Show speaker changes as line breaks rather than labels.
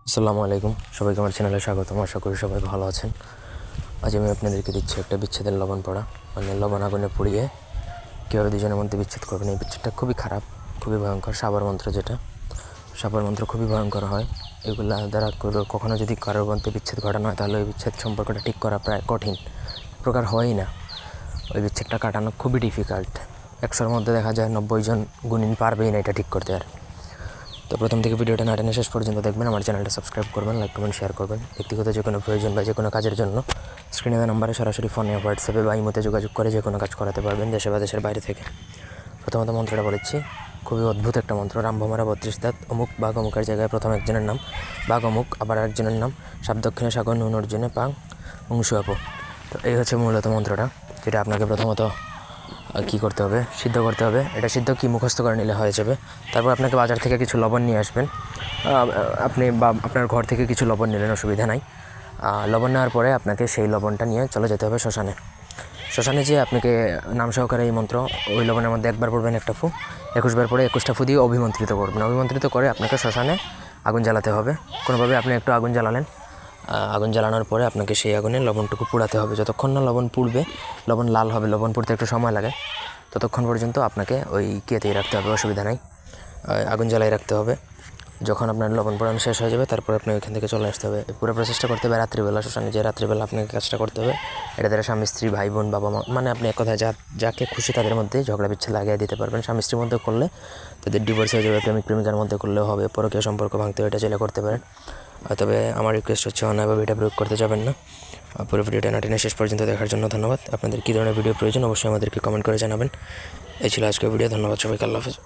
আসসালামু আলাইকুম, সবাইকে আমার চ্যানেলে স্বাগতম। আশা করি সবাই ভালো আছেন। আজ আমি আপনাদেরকে দিচ্ছি একটা বিচ্ছেদের লবণ পড়া, মানে লবণ আগুনে পুড়িয়ে কীভাবে দুজনের মধ্যে বিচ্ছেদ করবেন। এই বিচ্ছেদটা খুবই খারাপ, খুবই ভয়ঙ্কর। সাবার মন্ত্র, যেটা সাবার মন্ত্র খুবই ভয়ঙ্কর হয়। এগুলা দ্বারা কখনো যদি কারোর মধ্যে বিচ্ছেদ ঘটানো হয়, তাহলে ওই বিচ্ছেদ সম্পর্কটা ঠিক করা প্রায় কঠিন, প্রকার হয়ই না। ওই বিচ্ছেদটা কাটানো খুবই ডিফিকাল্ট। 100-র মধ্যে দেখা যায় 90 জন গুণিন পারবেই না এটা ঠিক করতে। আর তো প্রথম থেকে ভিডিওটা না টেনে শেষ পর্যন্ত দেখবেন। আমার চ্যানেলটা সাবস্ক্রাইব করবেন, লাইক কমেন্ট শেয়ার করবেন। ব্যক্তিগত যে কোনো প্রয়োজন বা যে কোনো কাজের জন্য স্ক্রিনে দেওয়া নাম্বারে সরাসরি ফোনে, হোয়াটসঅ্যাপে বা ইমোতে যোগাযোগ করে যে কোনো কাজ করাতে পারবেন, দেশে বা দেশের বাইরে থেকে। প্রথমত মন্ত্রটা বলেছি, খুবই অদ্ভুত একটা মন্ত্র। রামভোমরা 32 দাঁত, অমুক বাঘ অমুকের জায়গায় প্রথম একজনের নাম বাঘ অমুক, আবার একজনের নাম সাপ দক্ষিণে সাগর নুন অর্জুনে পাং অংশু আপু। তো এই হচ্ছে মূলত মন্ত্রটা, যেটা আপনাকে প্রথমত কী করতে হবে, সিদ্ধ করতে হবে। এটা সিদ্ধ কি মুখস্থ করে নিলে হয়ে যাবে। তারপর আপনাকে বাজার থেকে কিছু লবণ নিয়ে আসবেন। আপনি বা আপনার ঘর থেকে কিছু লবণ নিলেন, অসুবিধা নাই। লবণ নেওয়ার পরে আপনাকে সেই লবণটা নিয়ে চলে যেতে হবে শ্মশানে। শ্মশানে যেয়ে আপনাকে নাম সহকারে এই মন্ত্র ওই লবণের মধ্যে একবার পড়বেন, একটা ফু। 21 বার পরে 21টা ফু দিয়ে অভিমন্ত্রিত করবেন। অভিমন্ত্রিত করে আপনাকে শ্মশানে আগুন জ্বালাতে হবে। কোনোভাবে আপনি একটু আগুন জ্বালালেন। আগুন জ্বালানোর পরে আপনাকে সেই আগুনে লবণটুকু পোড়াতে হবে। যতক্ষণ না লবণ পুড়বে, লবণ লাল হবে, লবণ পুড়তে একটু সময় লাগে, ততক্ষণ পর্যন্ত আপনাকে ওই কেতেই রাখতে হবে, অসুবিধা নাই। আগুন জ্বালাই রাখতে হবে। যখন আপনার লবণ পোড়ানো শেষ হয়ে যাবে, তারপর আপনি ওইখান থেকে চলে আসতে হবে। পুরো প্রসেসটা করতে হবে রাত্রিবেলা, শ্মশানে যে রাত্রিবেলা আপনাকে কাজটা করতে হবে। এটা দ্বারা স্বামী স্ত্রী, ভাই বোন, বাবা মা, মানে আপনি এক কথায় যাকে খুশি তাদের মধ্যে ঝগড়া বিচ্ছেদ লাগিয়ে দিতে পারবেন। স্বামী স্ত্রীর মধ্যে করলে তাদের ডিভোর্স হয়ে যাবে, প্রেমিক প্রেমিকার মধ্যে করলেও হবে, পরকীয় সম্পর্ক ভাঙতে এটা চাইলে করতে পারেন। তবে আমার রিকোয়েস্ট হচ্ছে অন্যায়ভাবে এটা প্রয়োগ করতে যাবেন না। পুরো ভিডিওটা না টেনে শেষ পর্যন্ত দেখার জন্য ধন্যবাদ। আপনাদের কী ধরনের ভিডিও প্রয়োজন অবশ্যই আমাদেরকে কমেন্ট করে জানাবেন। এই ছিল আজকের ভিডিও। ধন্যবাদ সবাইকে, আল্লাহ হাফেজ।